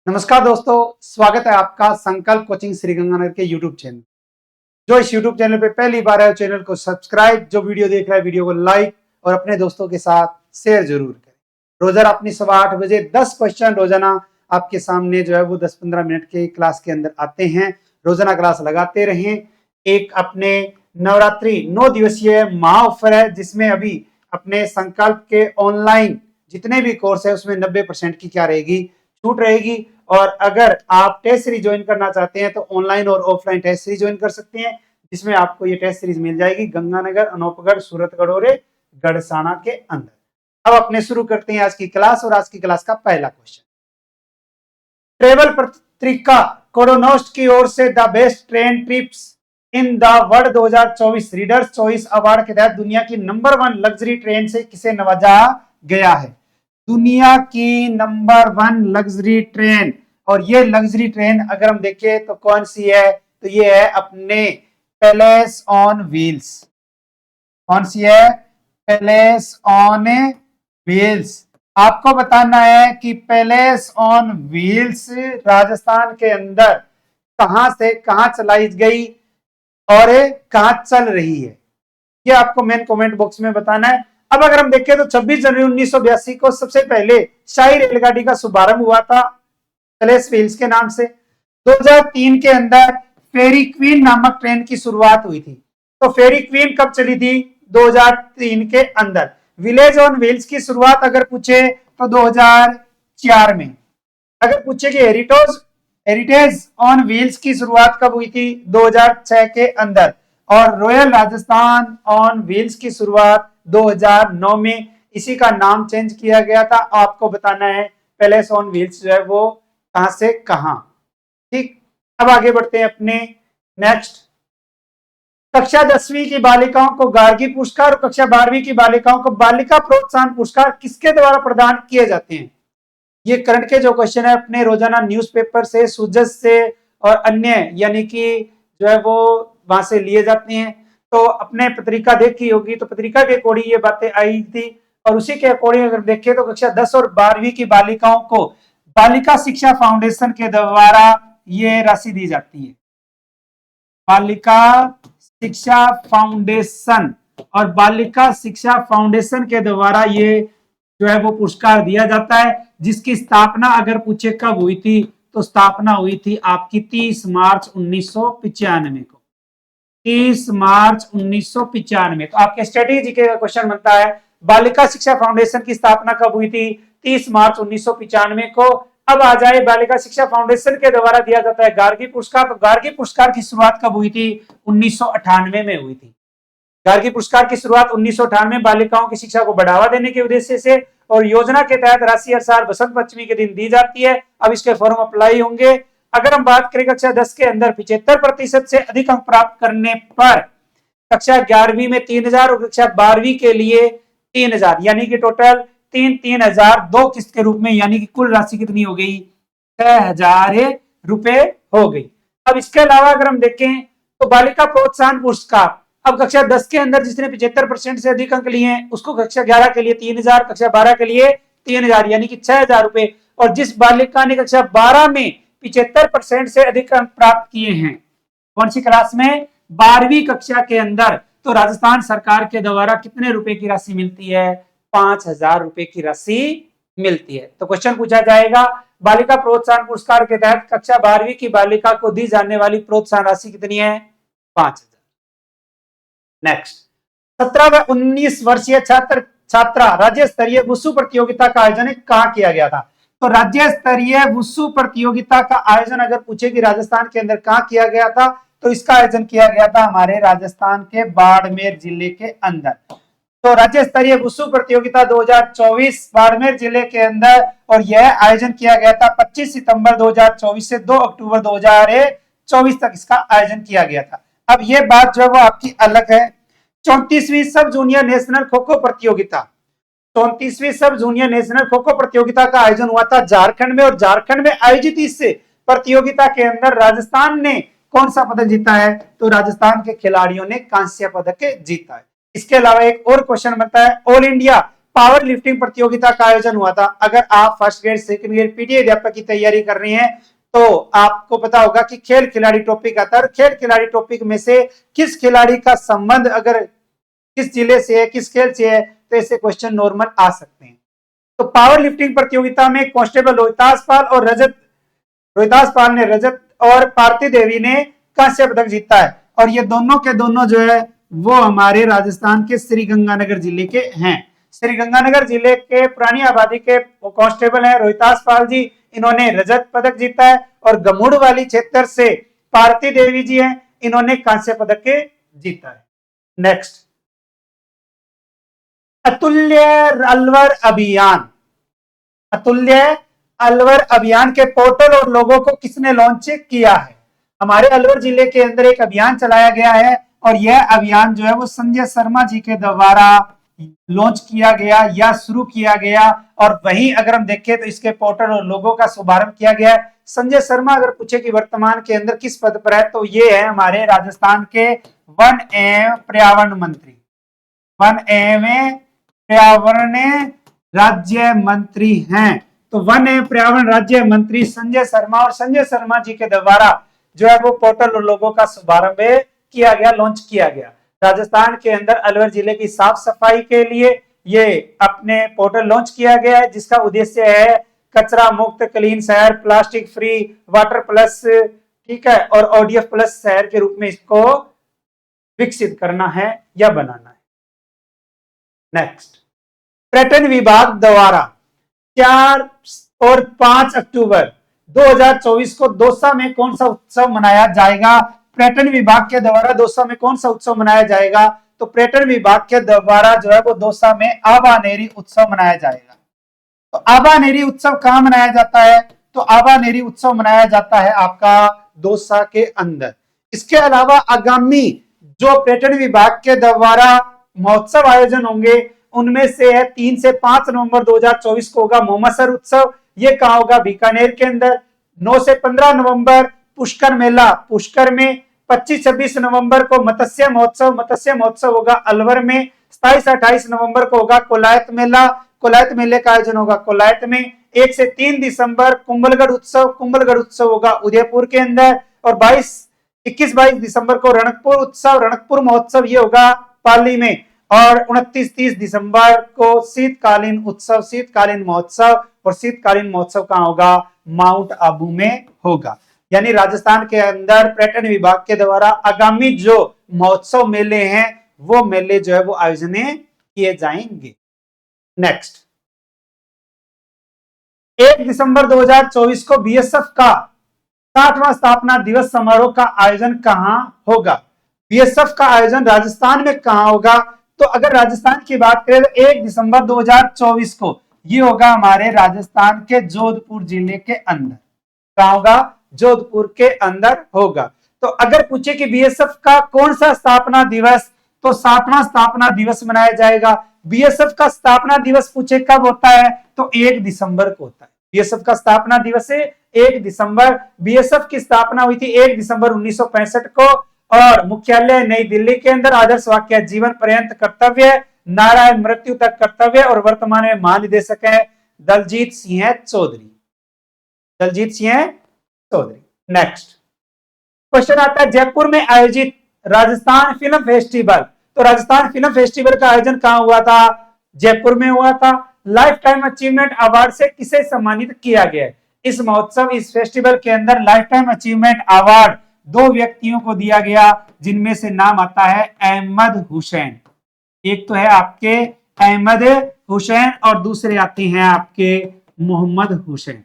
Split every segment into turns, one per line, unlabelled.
नमस्कार दोस्तों, स्वागत है आपका संकल्प कोचिंग श्रीगंगानगर के यूट्यूब चैनल। जो इस यूट्यूब चैनल पे पहली बार है, चैनल को सब्सक्राइब, जो वीडियो देख रहा है वीडियो को लाइक और अपने दोस्तों के साथ शेयर जरूर करें। रोजाना अपनी सुबह 8 बजे 10 क्वेश्चन रोजाना आपके सामने जो है वो 10-15 मिनट के क्लास के अंदर आते हैं। रोजाना क्लास लगाते रहें। एक अपने नवरात्रि 9 दिवसीय महा ऑफर है, जिसमें अभी अपने संकल्प के ऑनलाइन जितने भी कोर्स है उसमें 90% की क्या रहेगी, छूट रहेगी। और अगर आप टेस्ट सीरीज ज्वाइन करना चाहते हैं तो ऑनलाइन और ऑफलाइन टेस्ट सीरीज ज्वाइन कर सकते हैं, जिसमें आपको ये टेस्ट सीरीज मिल जाएगी गंगानगर, अनूपगढ़, सूरतगढ़ और गढ़साना के अंदर। अब अपने शुरू करते हैं आज की क्लास। और आज की क्लास का पहला क्वेश्चन, ट्रेवल पत्रिका कोडोनोस्ट की ओर से the best train trips in the world 2024 readers choice award के तहत दुनिया की नंबर 1 लग्जरी ट्रेन से किसे नवाजा गया है? दुनिया की नंबर 1 लग्जरी ट्रेन। और ये लग्जरी ट्रेन अगर हम देखें तो कौन सी है, तो ये है अपने पैलेस ऑन व्हील्स। कौन सी है? Palace on wheels. आपको बताना है कि पैलेस ऑन व्हील्स राजस्थान के अंदर कहां से कहां चलाई गई और कहां चल रही है, ये आपको मेन कमेंट बॉक्स में बताना है। अब अगर हम देखें तो 26 जनवरी 1982 को सबसे पहले शाही रेलगाड़ी का शुभारंभ हुआ था पैलेस व्हील्स के नाम से। 2003 के अंदर फेरी क्वीन नामक ट्रेन की शुरुआत हुई थी। तो फेरी क्वीन कब चली थी? 2003 के अंदर। विलेज ऑन व्हील्स की शुरुआत अगर पूछे तो 2004 में। अगर पूछे कि हेरिटेज ऑन व्हील्स की शुरुआत कब हुई थी? 2006 के अंदर। और रॉयल राजस्थान ऑन व्हील्स की शुरुआत 2009 में। इसी का नाम चेंज किया गया था। आपको बताना है पैलेस ऑन व्हील्स जो है वो कहां से कहां। ठीक, अब आगे बढ़ते हैं अपने नेक्स्ट। कक्षा 10वीं की बालिकाओं को गार्गी पुरस्कार और कक्षा 12वीं की बालिकाओं को बालिका प्रोत्साहन पुरस्कार किसके द्वारा प्रदान किए जाते हैं? ये करंट के जो क्वेश्चन है अपने रोजाना न्यूज़पेपर से, सुजस से और अन्य यानी कि जो है वो वहां से लिए जाते हैं। तो अपने पत्रिका देखी होगी तो पत्रिका के अकॉर्डिंग ये बातें आई थी। और उसी के अकॉर्डिंग अगर देखें तो कक्षा 10 और 12वीं की बालिकाओं को बालिका शिक्षा फाउंडेशन के द्वारा ये राशि दी जाती है। बालिका शिक्षा फाउंडेशन, और बालिका शिक्षा फाउंडेशन के द्वारा ये जो है वो पुरस्कार दिया जाता है, जिसकी स्थापना अगर पूछे कब हुई थी तो स्थापना हुई थी आपकी 30 मार्च 1995 को। 30 मार्च 1995। तो आपके स्ट्रेटेजी के क्वेश्चन बनता है बालिका शिक्षा फाउंडेशन की स्थापना कब हुई थी? 30 मार्च 1995 को। अब आ जाए बालिका शिक्षा फाउंडेशन के द्वारा दिया जाता है गार्गी पुरस्कार। तो गार्गी पुरस्कार की शुरुआत कब हुई थी? 1998 में हुई थी। गार्गी पुरस्कार की शुरुआत 1998 बालिकाओं की शिक्षा को बढ़ावा देने के उद्देश्य से और योजना के तहत राशि हर साल बसंत पंचमी के दिन दी जाती है। अब इसके फॉर्म अप्लाई होंगे। अगर हम बात करें कक्षा 10 के अंदर 75% से अधिक अंक प्राप्त करने पर कक्षा 11वीं में 3000 और कक्षा 12वीं के लिए 3000, यानी कि टोटल 3000 दो किस्त के रूप में, यानी कि कुल राशि कितनी हो गई? 6000 रुपए हो गई। अब इसके अलावा अगर हम देखें तो बालिका प्रोत्साहन पुरस्कार, अब कक्षा 10 के अंदर जिसने 75% से अधिक अंक लिए हैं उसको कक्षा 11 के लिए 3000, कक्षा 12 के लिए 3000, यानी कि 6000 रुपए। और जिस बालिका ने कक्षा 12 में 75% से अधिक अंक प्राप्त किए हैं, कौन सी क्लास में? 12वीं कक्षा के अंदर, तो राजस्थान सरकार के द्वारा कितने रुपए की राशि मिलती है? 5000 रुपए की राशि मिलती है। तो क्वेश्चन पूछा जाएगा बालिका प्रोत्साहन पुरस्कार के तहत कक्षा 12वीं की बालिका को दी जाने वाली प्रोत्साहन राशि कितनी है? 5000। नेक्स्ट, 17 व 19 वर्षीय छात्रा राज्य स्तरीय वुसु प्रतियोगिता का आयोजन कहां किया गया था? तो राज्य स्तरीय वुसु प्रतियोगिता का आयोजन अगर पूछे कि राजस्थान के अंदर कहां किया गया था, तो इसका आयोजन किया गया था हमारे राजस्थान के बाड़मेर जिले के अंदर। तो राज्य स्तरीय वुसु प्रतियोगिता 2024 बाड़मेर जिले के अंदर, और यह आयोजन किया गया था 25 सितंबर 2024 से 2 अक्टूबर 2024 तक इसका आयोजन किया गया था। अब यह बात जो है वो आपकी अलग है। 34वीं सब जूनियर नेशनल खो खो प्रतियोगिता, 34वीं सब जूनियर नेशनल खो खो प्रतियोगिता का आयोजन हुआ था झारखंड में। और झारखंड में आयोजित इस प्रतियोगिता के अंदर राजस्थान ने कौन सा पदक जीता है? तो राजस्थान के खिलाड़ियों ने कांस्य पदक जीता है। इसके अलावा एक और क्वेश्चन बनता है, ऑल इंडिया पावर लिफ्टिंग प्रतियोगिता का आयोजन हुआ था। अगर आप first grade second grade PT अध्यापक की तैयारी कर रही हैं तो आपको पता होगा कि खेल खिलाड़ी टॉपिक आता है। खेल खिलाड़ी टॉपिक में से किस खिलाड़ी का संबंध अगर किस जिले से है, किस खेल से है, तो ऐसे क्वेश्चन नॉर्मल आ सकते हैं। तो पावर लिफ्टिंग प्रतियोगिता में कांस्टेबल रोहितास पाल ने रजत और पार्थी देवी ने कांस्य पदक जीता है। और ये दोनों के दोनों जो है वो हमारे राजस्थान के श्रीगंगानगर जिले के हैं। श्रीगंगानगर जिले के पुरानी आबादी के कांस्टेबल हैं रोहितास पाल जी, इन्होंने रजत पदक जीता है। और गमुड़ वाली क्षेत्र से पार्थी देवी जी हैं, इन्होंने कांस्य पदक जीता है। नेक्स्ट, अतुल्य अलवर अभियान। अतुल्य अलवर अभियान के पोर्टल और लोगों को किसने लॉन्च किया है? हमारे अलवर जिले के अंदर एक अभियान चलाया गया है और यह अभियान जो है वो संजय शर्मा जी के द्वारा लॉन्च किया गया या शुरू किया गया। और वहीं अगर हम देखें तो इसके पोर्टल और लोगों का शुभारंभ किया गया है। संजय शर्मा अगर पूछे कि वर्तमान के अंदर किस पद पर है, तो ये है हमारे राजस्थान के वन एवं पर्यावरण मंत्री, वन एवं पर्यावरण राज्य मंत्री हैं। तो वन एवं पर्यावरण राज्य मंत्री संजय शर्मा, और संजय शर्मा जी के द्वारा जो है वो पोर्टल और लोगों का शुभारंभ किया गया, लॉन्च किया गया। राजस्थान के अंदर अलवर जिले की साफ सफाई के लिए ये अपने पोर्टल लॉन्च किया गया है, जिसका उद्देश्य है कचरा मुक्त क्लीन शहर, प्लास्टिक फ्री, वाटर प्लस, ठीक है, और ओडीएफ प्लस शहर के रूप में इसको विकसित करना है या बनाना है। नेक्स्ट, पर्यटन विभाग द्वारा 4 और 5 अक्टूबर 2024 को दौसा में कौन सा उत्सव मनाया जाएगा? पर्यटन विभाग के द्वारा दौसा में कौन सा उत्सव मनाया जाएगा? तो पर्यटन विभाग के द्वारा जो है वो दौसा में आबानेरी उत्सव मनाया जाएगा। तो आबानेरी उत्सव कहां मनाया जाता है? तो आबानेरी उत्सव मनाया जाता है आपका दौसा के अंदर। इसके अलावा आगामी जो पर्यटन विभाग के द्वारा महोत्सव आयोजन होंगे उनमें से है 3 से 5 नवंबर 2024 को होगा मोमसर उत्सव। ये कहां होगा? बीकानेर के अंदर। 9 से 15 नवंबर पुष्कर मेला, पुष्कर में। 25-26 नवंबर को मत्स्य महोत्सव होगा अलवर में। 27-28 नवंबर को होगा कोलायत मेला, कोलायत मेले का आयोजन होगा कोलायत में। 1 से 3 दिसंबर कुंभलगढ़ उत्सव होगा उदयपुर के अंदर। और 21-22 दिसंबर को रणकपुर महोत्सव ये होगा पाली में। और 29-30 दिसंबर को शीतकालीन महोत्सव, और शीतकालीन महोत्सव कहां होगा? माउंट आबू में होगा। यानी राजस्थान के अंदर पर्यटन विभाग के द्वारा आगामी जो महोत्सव मेले हैं वो मेले जो है वो आयोजन किए जाएंगे। नेक्स्ट, 1 दिसंबर 2024 को बीएसएफ का 60वां स्थापना दिवस समारोह का आयोजन कहां होगा? बीएसएफ का आयोजन राजस्थान में कहां होगा? तो अगर राजस्थान की बात करें तो 1 दिसंबर 2024 को ये होगा हमारे राजस्थान के जोधपुर जिले के अंदर। कहां होगा? जोधपुर के अंदर होगा। तो अगर पूछे कि बीएसएफ का कौन सा स्थापना दिवस, तो 60वां स्थापना दिवस मनाया जाएगा। बीएसएफ का स्थापना दिवस पूछे कब होता है? तो 1 दिसंबर को होता है। बीएसएफ का स्थापना दिवस है 1 दिसंबर। बीएसएफ की स्थापना हुई थी 1 दिसंबर 1965 को, और मुख्यालय नई दिल्ली के अंदर। आदर्श वाक्य जीवन पर्यंत कर्तव्य, नारायण मृत्यु तक कर्तव्य, और वर्तमान में महानिदेशक है दलजीत सिंह चौधरी। नेक्स्ट क्वेश्चन आता है, जयपुर में आयोजित राजस्थान फिल्म फेस्टिवल। तो राजस्थान फिल्म फेस्टिवल का आयोजन कहां हुआ था? जयपुर में हुआ था। लाइफ टाइम अचीवमेंट अवार्ड से किसे सम्मानित किया गया? इस फेस्टिवल के अंदर लाइफ टाइम अचीवमेंट अवार्ड 2 व्यक्तियों को दिया गया, जिनमें से नाम आता है अहमद हुसैन। एक तो है आपके अहमद हुसैन और दूसरे आते हैं आपके मोहम्मद हुसैन।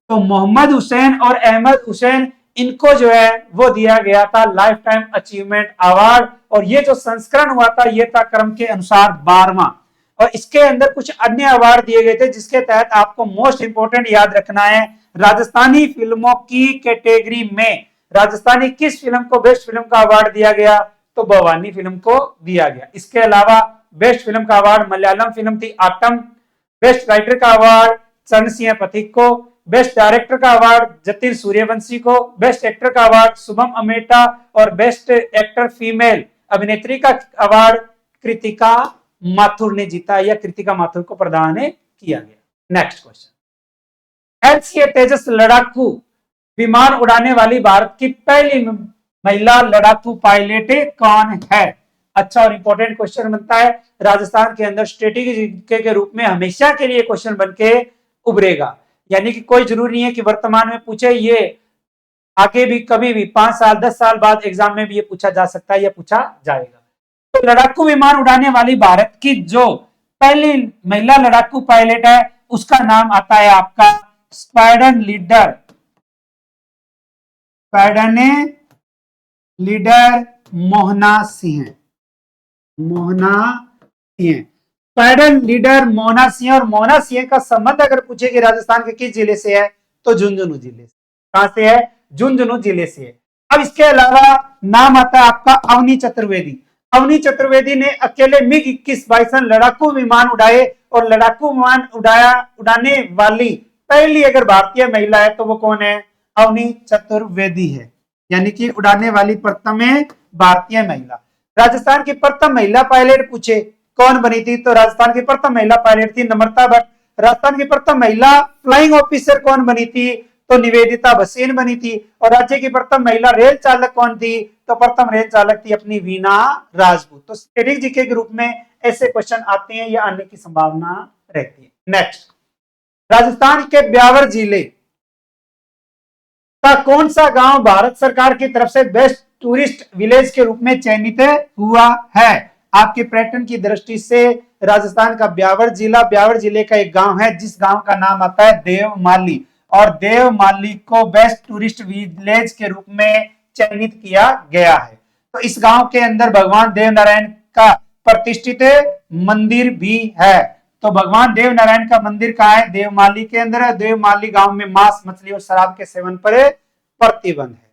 तो मोहम्मद हुसैन और अहमद हुसैन, इनको जो है वो दिया गया था लाइफ टाइम अचीवमेंट अवार्ड। और ये जो संस्करण हुआ था ये था क्रम के अनुसार 12वां। और इसके अंदर कुछ अन्य अवार्ड दिए गए थे, जिसके तहत आपको मोस्ट इंपोर्टेंट याद रखना है, राजस्थानी फिल्मों की कैटेगरी में राजस्थानी किस फिल्म को बेस्ट फिल्म का अवार्ड दिया गया? तो भवानी फिल्म को दिया गया। इसके अलावा बेस्ट फिल्म का अवार्ड मलयालम फिल्म थी आटम। बेस्ट राइटर का अवार्ड चरण सिंह पथिक को। बेस्ट डायरेक्टर का अवार्ड जतिन सूर्यवंशी को। बेस्ट एक्टर का अवार्ड शुभम अमेटा, और बेस्ट एक्टर फीमेल अभिनेत्री का अवार्ड कृतिका माथुर ने जीता या कृतिका माथुर को प्रदान किया गया। नेक्स्ट क्वेश्चन, एलसीए तेजस लड़ाकू विमान उड़ाने वाली भारत की पहली महिला लड़ाकू पायलट कौन है? अच्छा और इंपॉर्टेंट क्वेश्चन बनता है, राजस्थान के अंदर स्ट्रेटेजी के रूप में हमेशा के लिए क्वेश्चन बन के उभरेगा, यानी कि कोई जरूरी नहीं है कि वर्तमान में पूछे, ये आगे भी कभी भी 5 साल 10 साल बाद एग्जाम में भी ये पूछा जा सकता है या पूछा जाएगा। तो लड़ाकू विमान उड़ाने वाली भारत की जो पहली महिला लड़ाकू पायलट है उसका नाम आता है आपका squadron leader Mohana Singh. Squadron leader Mohana Singh, और मोहना सिंह का संबंध अगर पूछे कि राजस्थान के किस जिले से है तो झुंझुनू जिले से। कहां से है? झुंझुनू जिले से है। अब इसके अलावा नाम आता है आपका अवनी चतुर्वेदी। अवनी चतुर्वेदी ने अकेले मिग 21 बाइसन लड़ाकू विमान उड़ाए, और लड़ाकू विमान उड़ाने वाली पहली अगर भारतीय महिला है तो वो कौन है? अवनी चतुर्वेदी है, यानी कि उड़ाने वाली प्रथम भारतीय महिला। राजस्थान की प्रथम महिला पायलट पूछे कौन बनी थी, तो राजस्थान की प्रथम महिला पायलट थी नम्रता भट्ट। राजस्थान की प्रथम महिला फ्लाइंग ऑफिसर कौन बनी थी, तो निवेदिता भसीन बनी थी। और राज्य की प्रथम महिला रेल चालक कौन थी, तो प्रथम रेल चालक थी अपनी वीणा राजपूत। तो स्ट्रेटेजिक जीके के रूप में ऐसे क्वेश्चन आते हैं या आने की संभावना रहती है। नेक्स्ट, राजस्थान के ब्यावर जिले का कौन सा गांव भारत सरकार की तरफ से बेस्ट टूरिस्ट विलेज के रूप में चयनित हुआ है? आपके पर्यटन की दृष्टि से राजस्थान का ब्यावर जिले का एक गांव है जिस गांव का नाम आता है देवमाली, और देवमाली को बेस्ट टूरिस्ट विलेज के रूप में चयनित किया गया है। तो इस गांव के अंदर भगवान देव नारायण का प्रतिष्ठित मंदिर भी है। तो भगवान देव नारायण का मंदिर कहाँ है? देवमाली के अंदर। देवमाली गांव में मांस, मछली और शराब के सेवन पर प्रतिबंध है।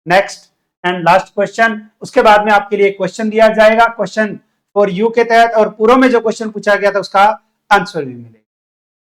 नेक्स्ट एंड लास्ट क्वेश्चन, उसके बाद में आपके लिए क्वेश्चन दिया जाएगा क्वेश्चन फॉर यू के तहत, और पूर्व में जो क्वेश्चन पूछा गया था उसका आंसर भी मिलेगा।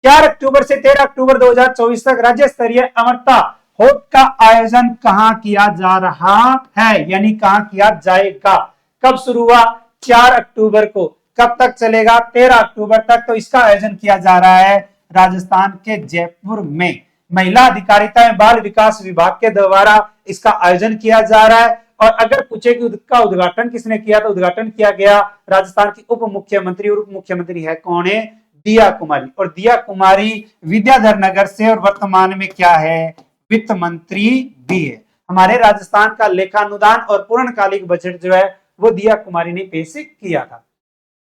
4 अक्टूबर से 13 अक्टूबर 2024 तक राज्य स्तरीय अमरता होट का आयोजन कहां किया जा रहा है, यानी कहां किया जाएगा? कब शुरू हुआ? 4 अक्टूबर को। कब तक चलेगा? 13 अक्टूबर तक। तो इसका आयोजन किया जा रहा है राजस्थान के जयपुर में। महिला अधिकारिता एवं बाल विकास विभाग के द्वारा इसका आयोजन किया जा रहा है। और अगर पूछे कि उसका उद्घाटन किसने किया, तो उद्घाटन किया गया राजस्थान की उप मुख्यमंत्री, और उप मुख्यमंत्री है कौन है? दिया कुमारी। और दिया कुमारी विद्याधर नगर से, और वर्तमान में क्या है? वित्त मंत्री भी है। हमारे राजस्थान का लेखानुदान और पूर्णकालिक बजट जो है वो दिया कुमारी ने पेश किया था।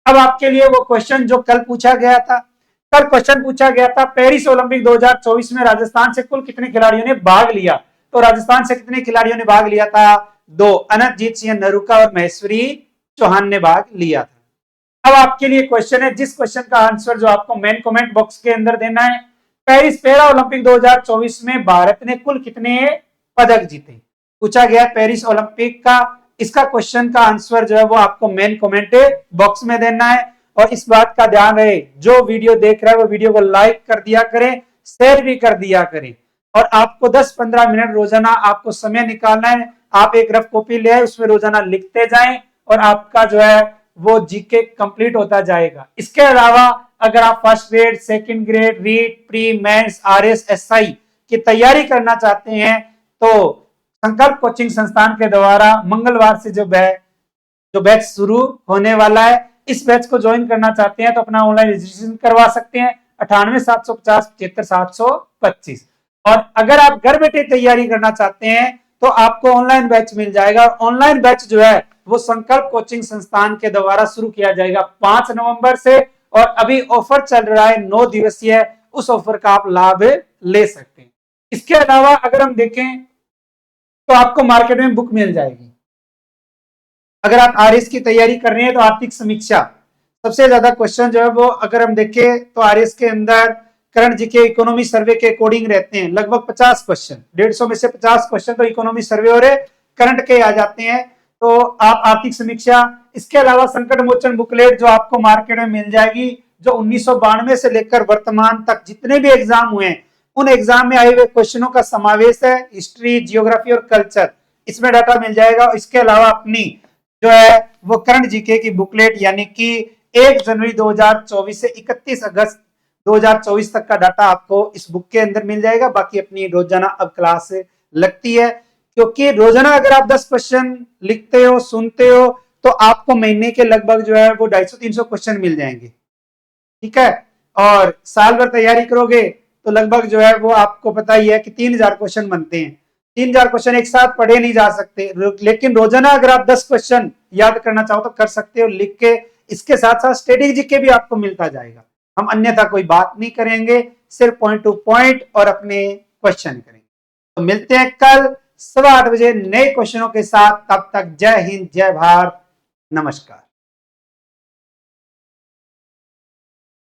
अब आपके लिए वो क्वेश्चन जो कल पूछा गया था, कल क्वेश्चन पूछा गया था पेरिस ओलंपिक 2024 में राजस्थान से कुल कितने खिलाड़ियों ने भाग लिया? तो राजस्थान से कितने खिलाड़ियों ने भाग लिया था? 2, अनंतजीत सिंह नरूका और महेश्वरी चौहान ने भाग लिया था। अब आपके लिए क्वेश्चन है, जिस क्वेश्चन का आंसर जो आपको मेन कमेंट बॉक्स के अंदर देना है, पेरिस पैरा ओलंपिक 2024 में भारत ने कुल कितने पदक जीते? पूछा गया पेरिस ओलंपिक का। इसका क्वेश्चन का आंसर जो है वो आपको मेन कमेंट बॉक्स में देना है। और इस बात का ध्यान रहे, जो वीडियो देख रहा है वो वीडियो को लाइक कर दिया करें, शेयर भी कर दिया करें, और आपको 10-15 मिनट रोजाना आपको समय निकालना है। आप एक रफ कॉपी ले आए, उसमें रोजाना लिखते जाएं, और आपका जो है वो जीके कंप्लीट होता जाएगा। इसके अलावा अगर आप first grade, second grade, REET, pre, mains, RS, SI की तैयारी करना चाहते हैं तो संकल्प कोचिंग संस्थान के द्वारा मंगलवार से जो बैच शुरू होने वाला है, इस बैच को ज्वाइन करना चाहते हैं तो अपना ऑनलाइन रजिस्ट्रेशन करवा सकते हैं 98,750-75,725। और अगर आप घर बैठे तैयारी करना चाहते हैं तो आपको ऑनलाइन बैच मिल जाएगा। ऑनलाइन बैच जो है वो संकल्प कोचिंग संस्थान के द्वारा शुरू किया जाएगा 5 नवंबर से, और अभी ऑफर चल रहा है 9 दिवसीय, उस ऑफर का आप लाभ ले सकते हैं। इसके अलावा अगर हम देखें तो आपको मार्केट में बुक मिल जाएगी। अगर आप आरएस की तैयारी कर रहे हैं तो आर्थिक समीक्षा सबसे ज्यादा क्वेश्चन जो है वो अगर हम देखें तो आरएस के अंदर करंट जीके इकोनॉमी सर्वे के अकॉर्डिंग रहते हैं लगभग 50 क्वेश्चन, 150 में से 50 क्वेश्चन तो इकोनॉमी सर्वे और करंट के आ जाते हैं। तो आप आर्थिक समीक्षा, इसके अलावा संकट मोचन बुकलेट जो आपको मार्केट में मिल जाएगी, जो 1992 से लेकर वर्तमान तक जितने भी एग्जाम हुए हैं उन एग्जाम में आए हुए क्वेश्चनों का समावेश है, हिस्ट्री, जियोग्राफी और कल्चर, इसमें डाटा मिल जाएगा। इसके अलावा अपनी जो है वो करंट जीके की बुकलेट यानी कि 1 जनवरी 2024 से 31 अगस्त 2024 तक का डाटा आपको इस बुक के अंदर मिल जाएगा। बाकी अपनी रोजाना अब क्लास लगती है, क्योंकि रोजाना अगर आप 10 क्वेश्चन लिखते हो, सुनते हो, तो आपको महीने के लगभग जो है वो 250-300 क्वेश्चन मिल जाएंगे। ठीक है, और साल भर तैयारी करोगे तो लगभग जो है वो आपको पता ही है कि 3000 क्वेश्चन बनते हैं। 3000 क्वेश्चन एक साथ पढ़े नहीं जा सकते, लेकिन रोजाना अगर आप 10 क्वेश्चन याद करना चाहो तो कर सकते हो लिख के। इसके साथ साथ स्ट्रेटेजी के भी आपको मिलता जाएगा। हम अन्यथा कोई बात नहीं करेंगे, सिर्फ पॉइंट टू पॉइंट और अपने क्वेश्चन करेंगे। तो मिलते हैं कल 8:15 बजे नए क्वेश्चनों के साथ। तब तक जय हिंद, जय भारत, नमस्कार।